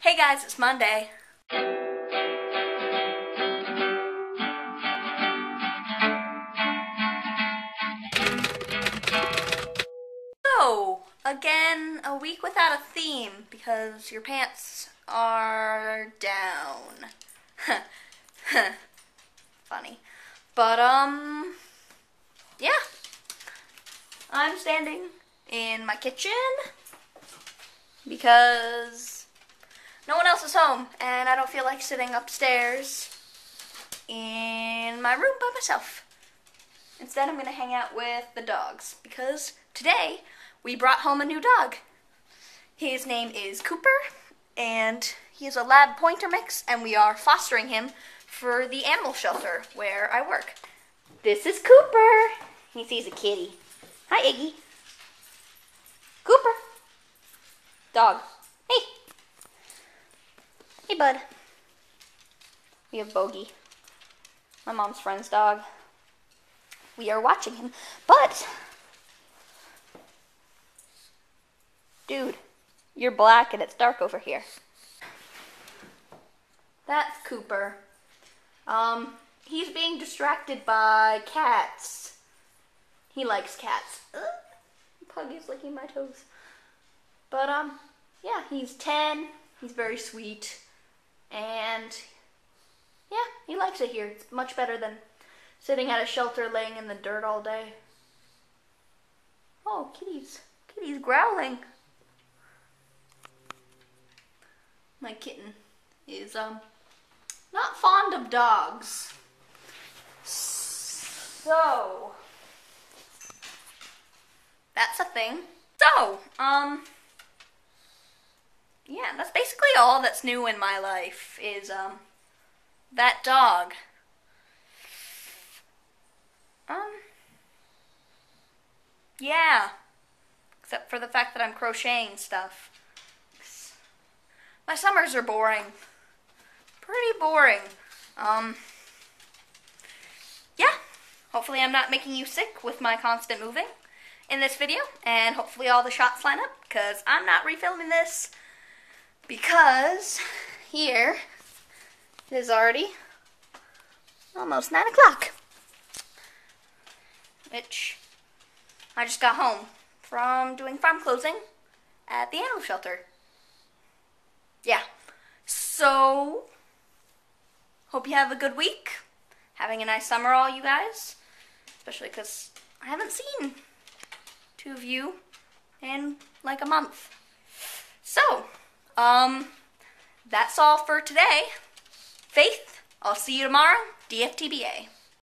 Hey guys, it's Monday. So, again, a week without a theme because your pants are down. Funny. But, yeah. I'm standing in my kitchen because no one else is home and I don't feel like sitting upstairs in my room by myself. Instead, I'm going to hang out with the dogs because today we brought home a new dog. His name is Cooper and he is a lab pointer mix and we are fostering him for the animal shelter where I work. This is Cooper. He sees a kitty. Hi, Iggy. Cooper. Dog. Hey. Hey, bud. We have Bogey, my mom's friend's dog. We are watching him, but dude, you're black and it's dark over here. That's Cooper. He's being distracted by cats. He likes cats. Puggy's licking my toes. But, yeah, he's 10. He's very sweet. And, yeah, he likes it here. It's much better than sitting at a shelter laying in the dirt all day. Oh, kitties. Kitty's growling. My kitten is, not fond of dogs. So, that's a thing. So, yeah, that's basically all that's new in my life is, that dog. Yeah. Except for the fact that I'm crocheting stuff. My summers are boring. Pretty boring. Yeah. Hopefully I'm not making you sick with my constant moving in this video. And hopefully all the shots line up. Because I'm not refilming this. Because here it is already almost 9 o'clock. Which I just got home from doing farm closing at the animal shelter. Yeah. So, hope you have a good week. Having a nice summer, all you guys. Especially because I haven't seen two of you in like a month. So, that's all for today. Faith, I'll see you tomorrow. DFTBA.